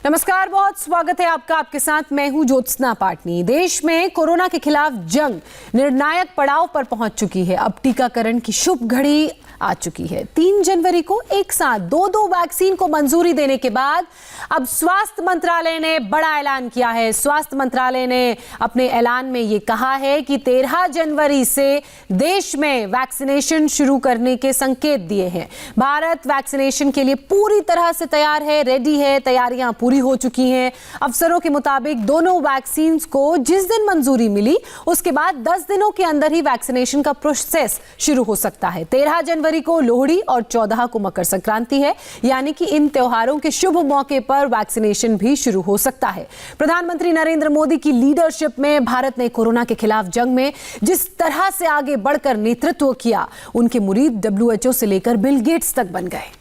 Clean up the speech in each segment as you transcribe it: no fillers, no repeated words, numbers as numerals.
नमस्कार, बहुत स्वागत है आपका। आपके साथ मैं हूं ज्योत्सना पाटनी। देश में कोरोना के खिलाफ जंग निर्णायक पड़ाव पर पहुंच चुकी है। अब टीकाकरण की शुभ घड़ी आ चुकी है। 3 जनवरी को एक साथ दो वैक्सीन को मंजूरी देने के बाद अब स्वास्थ्य मंत्रालय ने बड़ा ऐलान किया है। स्वास्थ्य मंत्रालय ने अपने ऐलान में ये कहा है कि 13 जनवरी से देश में वैक्सीनेशन शुरू करने के संकेत दिए हैं। भारत वैक्सीनेशन के लिए पूरी तरह से तैयार है, रेडी है, तैयारियां पूरी हो चुकी हैं। अफसरों के मुताबिक दोनों वैक्सीन को जिस दिन मंजूरी मिली उसके बाद 10 दिनों के अंदर ही वैक्सीनेशन का प्रोसेस शुरू हो सकता है। 13 जनवरी को लोहड़ी और 14 को मकर संक्रांति है, यानी कि इन त्योहारों के शुभ मौके पर वैक्सीनेशन भी शुरू हो सकता है। प्रधानमंत्री नरेंद्र मोदी की लीडरशिप में भारत ने कोरोना के खिलाफ जंग में जिस तरह से आगे बढ़कर नेतृत्व किया, उनके मुरीद WHO से लेकर बिल गेट्स तक बन गए।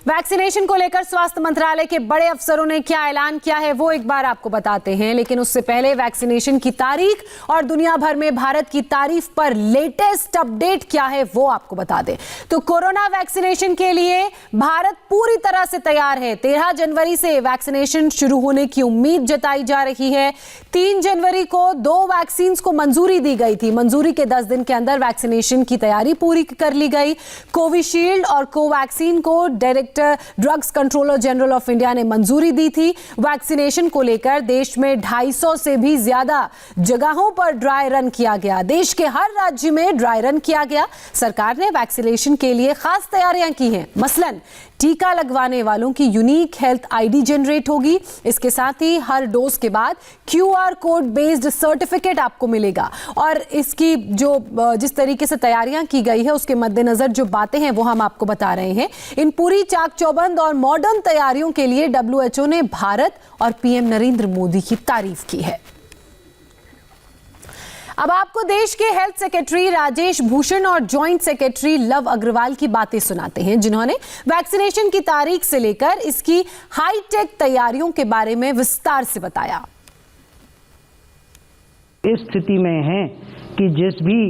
वैक्सीनेशन को लेकर स्वास्थ्य मंत्रालय के बड़े अफसरों ने क्या ऐलान किया है वो एक बार आपको बताते हैं, लेकिन उससे पहले वैक्सीनेशन की तारीख और दुनिया भर में भारत की तारीफ पर लेटेस्ट अपडेट क्या है वो आपको बता दें। तो कोरोना वैक्सीनेशन के लिए भारत पूरी तरह से तैयार है। 13 जनवरी से वैक्सीनेशन शुरू होने की उम्मीद जताई जा रही है। 3 जनवरी को 2 वैक्सीन को मंजूरी दी गई थी। मंजूरी के 10 दिन के अंदर वैक्सीनेशन की तैयारी पूरी कर ली गई। कोविशील्ड और कोवैक्सीन को direct drugs controller general of India ने मंजूरी दी थी। वैक्सीनेशन को लेकर देश में 250 से भी ज्यादा जगहों पर ड्राई रन किया गया। देश के हर राज्य में ड्राई रन किया गया। सरकार ने वैक्सीनेशन के लिए खास तैयारियां की हैं। मसलन टीका लगवाने वालों की यूनिक हेल्थ आईडी जनरेट होगी। इसके साथ ही हर डोज के बाद QR कोड बेस्ड सर्टिफिकेट आपको मिलेगा। और इसकी जिस तरीके से तैयारियां की गई है उसके मद्देनजर जो बातें हैं वो हम आपको बता रहे हैं। इन पूरी चाक चौबंद और मॉडर्न तैयारियों के लिए WHO ने भारत और PM नरेंद्र मोदी की तारीफ की है। अब आपको देश के हेल्थ सेक्रेटरी राजेश भूषण और जॉइंट सेक्रेटरी लव अग्रवाल की बातें सुनाते हैं, जिन्होंने वैक्सीनेशन की तारीख से लेकर इसकी हाईटेक तैयारियों के बारे में विस्तार से बताया। इस स्थिति में है कि जिस भी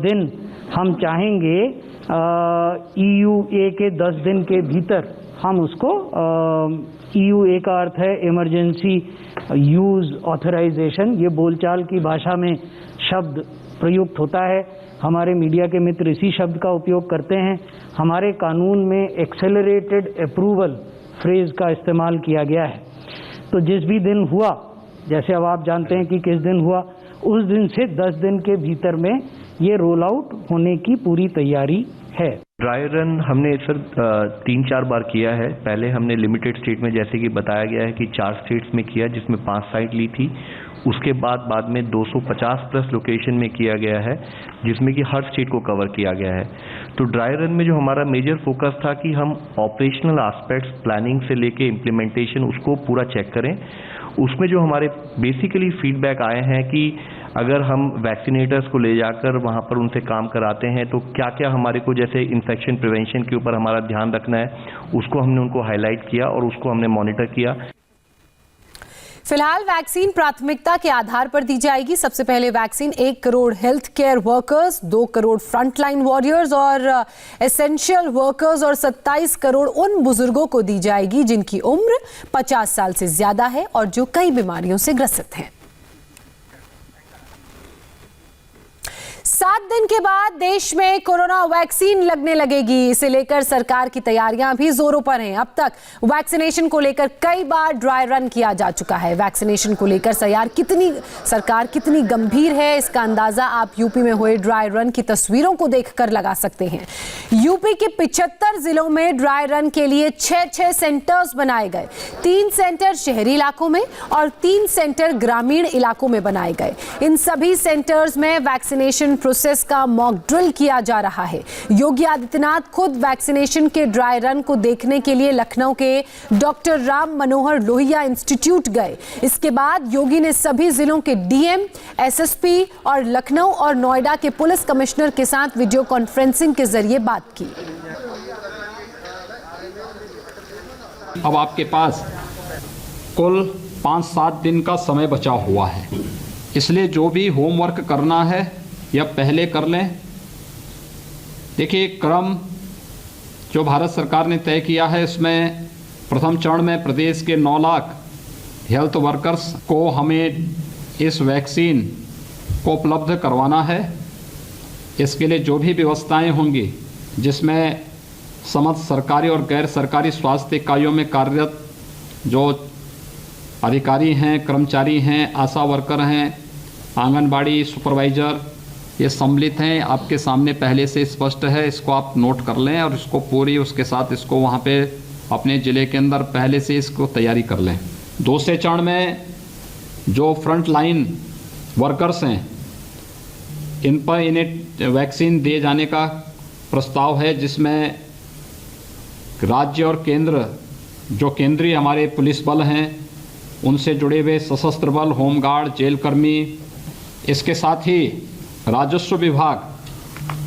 दिन हम चाहेंगे EUA के 10 दिन के भीतर हम उसको EUA का अर्थ है इमरजेंसी यूज ऑथराइजेशन। ये बोलचाल की भाषा में शब्द प्रयुक्त होता है। हमारे मीडिया के मित्र इसी शब्द का उपयोग करते हैं। हमारे कानून में एक्सेलरेटेड अप्रूवल फ्रेज का इस्तेमाल किया गया है। तो जिस भी दिन हुआ, जैसे अब आप जानते हैं कि किस दिन हुआ, उस दिन से 10 दिन के भीतर में ये रोल आउट होने की पूरी तैयारी है। ड्राई रन हमने सर 3-4 बार किया है। पहले हमने लिमिटेड स्टेट में, जैसे कि बताया गया है कि 4 स्टेट्स में किया, जिसमें 5 साइट ली थी। उसके बाद में 250 प्लस लोकेशन में किया गया है, जिसमें कि हर स्टेट को कवर किया गया है। तो ड्राई रन में जो हमारा मेजर फोकस था कि हम ऑपरेशनल एस्पेक्ट्स, प्लानिंग से लेके इम्प्लीमेंटेशन, उसको पूरा चेक करें। उसमें जो हमारे बेसिकली फीडबैक आए हैं कि अगर हम वैक्सीनेटर्स को ले जाकर वहाँ पर उनसे काम कराते हैं तो क्या क्या हमारे को, जैसे इन्फेक्शन प्रिवेंशन के ऊपर हमारा ध्यान रखना है, उसको हमने उनको हाईलाइट किया और उसको हमने मॉनिटर किया। फिलहाल वैक्सीन प्राथमिकता के आधार पर दी जाएगी। सबसे पहले vaccine 1 crore health care workers, 2 crore frontline warriors और एसेंशियल वर्कर्स और 27 करोड़ उन बुजुर्गों को दी जाएगी जिनकी उम्र 50 साल से ज्यादा है और जो कई बीमारियों से ग्रसित हैं। 7 दिन के बाद देश में कोरोना वैक्सीन लगने लगेगी। इसे लेकर सरकार की तैयारियां भी जोरों पर हैं। अब तक वैक्सीनेशन को लेकर कई बार ड्राई रन किया जा चुका है। वैक्सीनेशन को लेकर सरकार कितनी गंभीर है, इसका अंदाजा आप यूपी में हुए ड्राई रन की तस्वीरों को देखकर लगा सकते हैं। यूपी के 75 जिलों में ड्राई रन के लिए 6 सेंटर्स बनाए गए। 3 सेंटर शहरी इलाकों में और 3 सेंटर ग्रामीण इलाकों में बनाए गए। इन सभी सेंटर्स में वैक्सीनेशन प्रोसेस का मॉक ड्रिल किया जा रहा है। योगी आदित्यनाथ खुद वैक्सीनेशन के ड्राई रन को देखने के लिए लखनऊ के डॉक्टर राम मनोहर लोहिया इंस्टीट्यूट गए। इसके बाद योगी ने सभी जिलों के DM, SSP और लखनऊ और नोएडा के पुलिस कमिश्नर के साथ वीडियो कॉन्फ्रेंसिंग के जरिए बात की। अब आपके पास कुल 5-7 दिन का समय बचा हुआ है, इसलिए जो भी होमवर्क करना है या पहले कर लें। देखिए, क्रम जो भारत सरकार ने तय किया है, इसमें प्रथम चरण में प्रदेश के 9 लाख हेल्थ वर्कर्स को हमें इस वैक्सीन को उपलब्ध करवाना है। इसके लिए जो भी व्यवस्थाएं होंगी, जिसमें समस्त सरकारी और गैर सरकारी स्वास्थ्य इकाइयों में कार्यरत जो अधिकारी हैं, कर्मचारी हैं, आशा वर्कर हैं, आंगनबाड़ी सुपरवाइज़र, ये सम्मिलित हैं। आपके सामने पहले से स्पष्ट है, इसको आप नोट कर लें और इसको पूरी उसके साथ इसको वहाँ पे अपने ज़िले के अंदर पहले से इसको तैयारी कर लें। दूसरे चरण में जो फ्रंट लाइन वर्कर्स हैं, इन पर इन्हें वैक्सीन दिए जाने का प्रस्ताव है, जिसमें राज्य और केंद्र, जो केंद्रीय हमारे पुलिस बल हैं, उनसे जुड़े हुए सशस्त्र बल, होमगार्ड, जेल कर्मी, इसके साथ ही राजस्व विभाग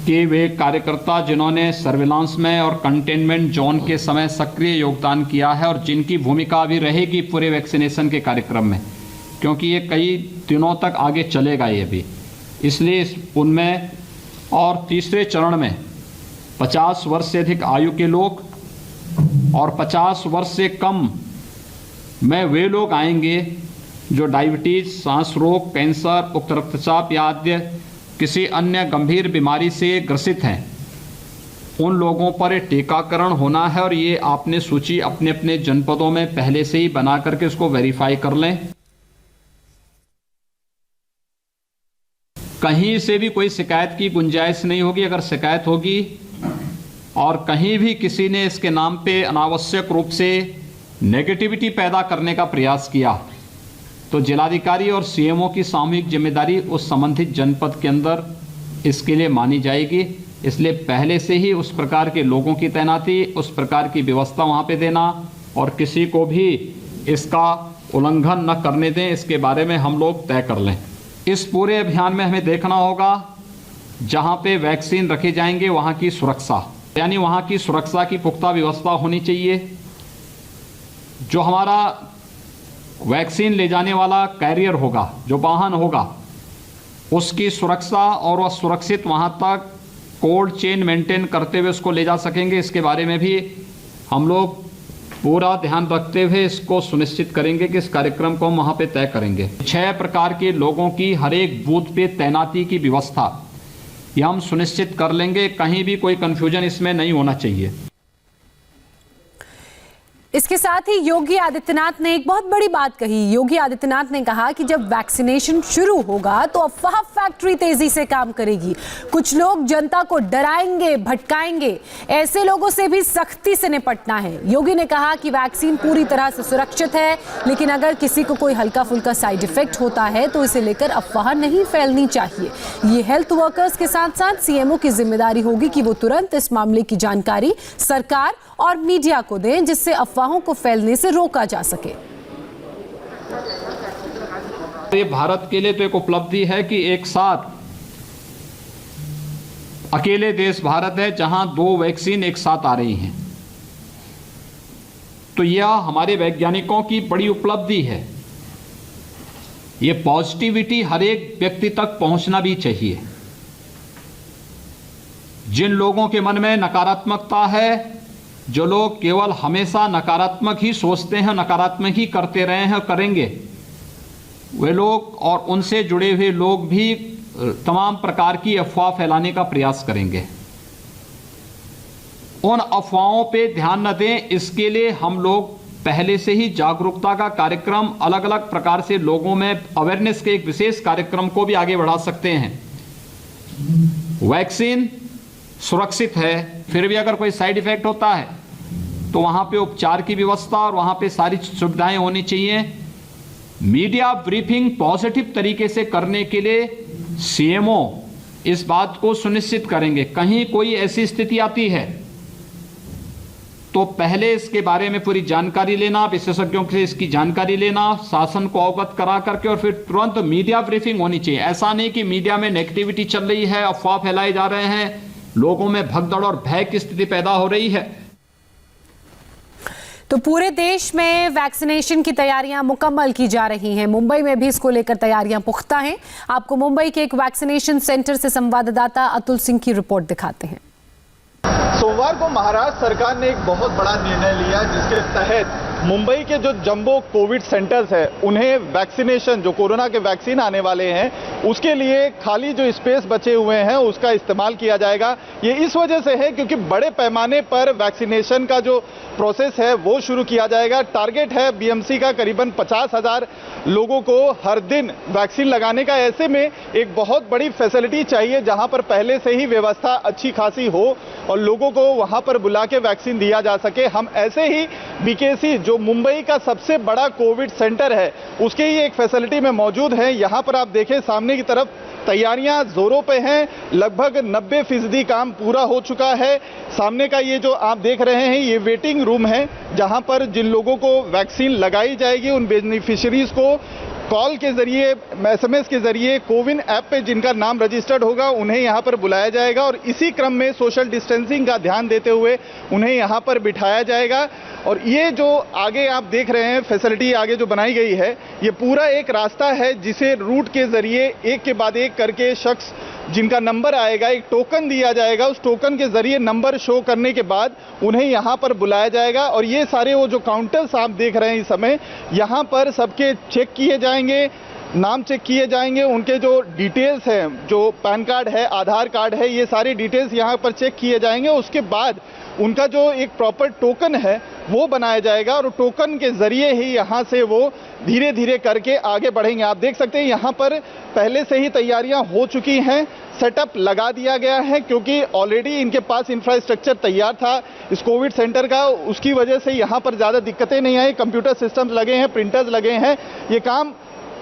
के वे कार्यकर्ता जिन्होंने सर्विलांस में और कंटेनमेंट जोन के समय सक्रिय योगदान किया है और जिनकी भूमिका भी रहेगी पूरे वैक्सीनेशन के कार्यक्रम में, क्योंकि ये कई दिनों तक आगे चलेगा ये भी, इसलिए उनमें। और तीसरे चरण में 50 वर्ष से अधिक आयु के लोग और 50 वर्ष से कम में वे लोग आएंगे जो डायबिटीज, सांस रोग, कैंसर, उच्च रक्तचाप या आदि किसी अन्य गंभीर बीमारी से ग्रसित हैं। उन लोगों पर टीकाकरण होना है और ये आपने सूची अपने अपने जनपदों में पहले से ही बना करके उसको वेरीफाई कर लें। कहीं से भी कोई शिकायत की गुंजाइश नहीं होगी। अगर शिकायत होगी और कहीं भी किसी ने इसके नाम पे अनावश्यक रूप से नेगेटिविटी पैदा करने का प्रयास किया, तो जिलाधिकारी और सीएमओ की सामूहिक जिम्मेदारी उस संबंधित जनपद के अंदर इसके लिए मानी जाएगी। इसलिए पहले से ही उस प्रकार के लोगों की तैनाती, उस प्रकार की व्यवस्था वहाँ पे देना और किसी को भी इसका उल्लंघन न करने दें, इसके बारे में हम लोग तय कर लें। इस पूरे अभियान में हमें देखना होगा जहाँ पे वैक्सीन रखे जाएंगे वहाँ की सुरक्षा, यानी वहाँ की सुरक्षा की पुख्ता व्यवस्था होनी चाहिए। जो हमारा वैक्सीन ले जाने वाला कैरियर होगा, जो वाहन होगा, उसकी सुरक्षा और वह सुरक्षित वहाँ तक कोल्ड चेन मेंटेन करते हुए उसको ले जा सकेंगे, इसके बारे में भी हम लोग पूरा ध्यान रखते हुए इसको सुनिश्चित करेंगे कि इस कार्यक्रम को हम वहाँ पे तय करेंगे। 6 प्रकार के लोगों की हर एक बूथ पे तैनाती की व्यवस्था ये हम सुनिश्चित कर लेंगे। कहीं भी कोई कंफ्यूजन इसमें नहीं होना चाहिए। इसके साथ ही योगी आदित्यनाथ ने एक बहुत बड़ी बात कही। योगी आदित्यनाथ ने कहा कि जब वैक्सीनेशन शुरू होगा तो अफवाह फैक्ट्री तेजी से काम करेगी। कुछ लोग जनता को डराएंगे, भटकाएंगे, ऐसे लोगों से भी सख्ती से निपटना है। योगी ने कहा कि वैक्सीन पूरी तरह से सुरक्षित है, लेकिन अगर किसी को कोई हल्का फुल्का साइड इफेक्ट होता है तो इसे लेकर अफवाह नहीं फैलनी चाहिए। ये हेल्थ वर्कर्स के साथ साथ सीएमओ की जिम्मेदारी होगी कि वो तुरंत इस मामले की जानकारी सरकार और मीडिया को दें, जिससे अफवाहों को फैलने से रोका जा सके। ये भारत के लिए तो एक उपलब्धि है कि एक साथ अकेले देश भारत है जहां 2 वैक्सीन एक साथ आ रही हैं। तो यह हमारे वैज्ञानिकों की बड़ी उपलब्धि है। ये पॉजिटिविटी हर एक व्यक्ति तक पहुंचना भी चाहिए। जिन लोगों के मन में नकारात्मकता है, जो लोग केवल हमेशा नकारात्मक ही सोचते हैं, नकारात्मक ही करते रहे हैं और करेंगे, वे लोग और उनसे जुड़े हुए लोग भी तमाम प्रकार की अफवाह फैलाने का प्रयास करेंगे। उन अफवाहों पे ध्यान न दें, इसके लिए हम लोग पहले से ही जागरूकता का कार्यक्रम अलग अलग प्रकार से लोगों में अवेयरनेस के एक विशेष कार्यक्रम को भी आगे बढ़ा सकते हैं। वैक्सीन सुरक्षित है, फिर भी अगर कोई साइड इफेक्ट होता है तो वहाँ पे उपचार की व्यवस्था और वहाँ पे सारी सुविधाएं होनी चाहिए। मीडिया ब्रीफिंग पॉजिटिव तरीके से करने के लिए सीएमओ इस बात को सुनिश्चित करेंगे। कहीं कोई ऐसी स्थिति आती है तो पहले इसके बारे में पूरी जानकारी लेना, विशेषज्ञों से इसकी जानकारी लेना, शासन को अवगत करा करके और फिर तुरंत मीडिया ब्रीफिंग होनी चाहिए। ऐसा नहीं कि मीडिया में नेगेटिविटी चल रही है, अफवाह फैलाए जा रहे हैं, लोगों में भगदड़ और भय की स्थिति पैदा हो रही है। तो पूरे देश में वैक्सीनेशन की तैयारियां मुकम्मल की जा रही हैं। मुंबई में भी इसको लेकर तैयारियां पुख्ता हैं। आपको मुंबई के एक वैक्सीनेशन सेंटर से संवाददाता अतुल सिंह की रिपोर्ट दिखाते हैं। सोमवार को महाराष्ट्र सरकार ने एक बहुत बड़ा निर्णय लिया जिसके तहत मुंबई के जो जंबो कोविड सेंटर्स है उन्हें वैक्सीनेशन जो कोरोना के वैक्सीन आने वाले हैं उसके लिए खाली जो स्पेस बचे हुए हैं उसका इस्तेमाल किया जाएगा। ये इस वजह से है क्योंकि बड़े पैमाने पर वैक्सीनेशन का जो प्रोसेस है वो शुरू किया जाएगा। टारगेट है बीएमसी का करीबन 50,000 लोगों को हर दिन वैक्सीन लगाने का। ऐसे में एक बहुत बड़ी फैसिलिटी चाहिए जहां पर पहले से ही व्यवस्था अच्छी खासी हो और लोगों को वहां पर बुला के वैक्सीन दिया जा सके। हम ऐसे ही बीकेसी जो मुंबई का सबसे बड़ा कोविड सेंटर है उसके ही एक फैसिलिटी में मौजूद हैं। यहां पर आप देखें सामने की तरफ तैयारियां जोरों पे हैं, लगभग 90% काम पूरा हो चुका है। सामने का ये जो आप देख रहे हैं ये वेटिंग रूम है जहां पर जिन लोगों को वैक्सीन लगाई जाएगी उन बेनिफिशियरीज को कॉल के जरिए एसएमएस के जरिए कोविन ऐप पे जिनका नाम रजिस्टर्ड होगा उन्हें यहां पर बुलाया जाएगा और इसी क्रम में सोशल डिस्टेंसिंग का ध्यान देते हुए उन्हें यहां पर बिठाया जाएगा। और ये जो आगे आप देख रहे हैं फैसिलिटी आगे जो बनाई गई है ये पूरा एक रास्ता है जिसे रूट के जरिए एक के बाद एक करके शख्स जिनका नंबर आएगा एक टोकन दिया जाएगा, उस टोकन के जरिए नंबर शो करने के बाद उन्हें यहाँ पर बुलाया जाएगा। और ये सारे वो जो काउंटर्स आप देख रहे हैं इस समय यहाँ पर सबके चेक किए जाएंगे, नाम चेक किए जाएंगे, उनके जो डिटेल्स हैं जो पैन कार्ड है, आधार कार्ड है, ये सारी डिटेल्स यहाँ पर चेक किए जाएंगे। उसके बाद उनका जो एक प्रॉपर टोकन है वो बनाया जाएगा और टोकन के जरिए ही यहाँ से वो धीरे धीरे करके आगे बढ़ेंगे। आप देख सकते हैं यहाँ पर पहले से ही तैयारियां हो चुकी हैं, सेटअप लगा दिया गया है क्योंकि ऑलरेडी इनके पास इंफ्रास्ट्रक्चर तैयार था इस कोविड सेंटर का, उसकी वजह से यहाँ पर ज़्यादा दिक्कतें नहीं आई। कंप्यूटर सिस्टम्स लगे हैं, प्रिंटर्स लगे हैं, ये काम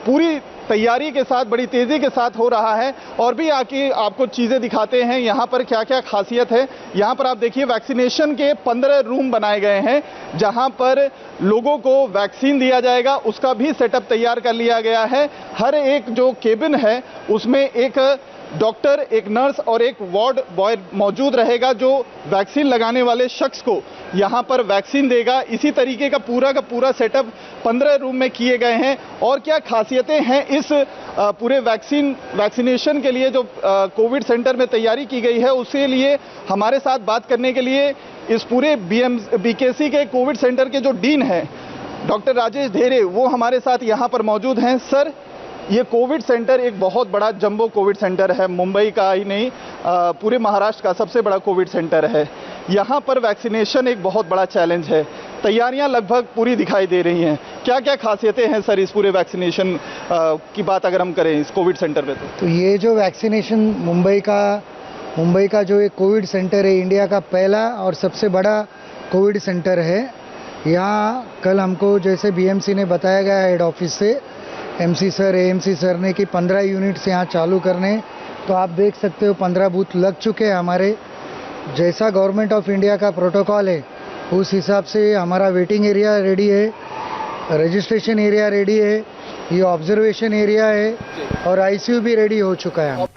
पूरी तैयारी के साथ बड़ी तेज़ी के साथ हो रहा है। और भी आके आपको चीज़ें दिखाते हैं यहाँ पर क्या क्या खासियत है। यहाँ पर आप देखिए वैक्सीनेशन के 15 रूम बनाए गए हैं जहाँ पर लोगों को वैक्सीन दिया जाएगा, उसका भी सेटअप तैयार कर लिया गया है। हर एक जो केबिन है उसमें एक डॉक्टर, एक नर्स और एक वार्ड बॉय मौजूद रहेगा जो वैक्सीन लगाने वाले शख्स को यहाँ पर वैक्सीन देगा। इसी तरीके का पूरा सेटअप 15 रूम में किए गए हैं। और क्या खासियतें हैं इस पूरे वैक्सीनेशन के लिए जो कोविड सेंटर में तैयारी की गई है, उसके लिए हमारे साथ बात करने के लिए इस पूरे बीकेसी के कोविड सेंटर के जो डीन हैं डॉक्टर राजेश धेरे वो हमारे साथ यहाँ पर मौजूद हैं। सर, ये कोविड सेंटर एक बहुत बड़ा जंबो कोविड सेंटर है, मुंबई का ही नहीं पूरे महाराष्ट्र का सबसे बड़ा कोविड सेंटर है। यहाँ पर वैक्सीनेशन एक बहुत बड़ा चैलेंज है, तैयारियां लगभग पूरी दिखाई दे रही हैं। क्या क्या खासियतें हैं सर इस पूरे वैक्सीनेशन की बात अगर हम करें इस कोविड सेंटर पे? तो ये जो वैक्सीनेशन मुंबई का जो एक कोविड सेंटर है, इंडिया का पहला और सबसे बड़ा कोविड सेंटर है। यहाँ कल हमको जैसे बीएमसी ने बताया गया हेड ऑफिस से एमसी सर, एएमसी सर ने कि 15 यूनिट्स यहाँ चालू करने, तो आप देख सकते हो 15 बूथ लग चुके हैं हमारे। जैसा गवर्नमेंट ऑफ इंडिया का प्रोटोकॉल है उस हिसाब से हमारा वेटिंग एरिया रेडी है, रजिस्ट्रेशन एरिया रेडी है, ये ऑब्जर्वेशन एरिया है और आईसीयू भी रेडी हो चुका है।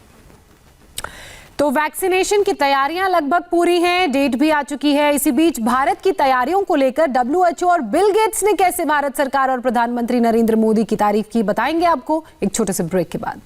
तो वैक्सीनेशन की तैयारियां लगभग पूरी हैं, डेट भी आ चुकी है। इसी बीच भारत की तैयारियों को लेकर WHO और बिल गेट्स ने कैसे भारत सरकार और प्रधानमंत्री नरेंद्र मोदी की तारीफ की, बताएंगे आपको एक छोटे से ब्रेक के बाद।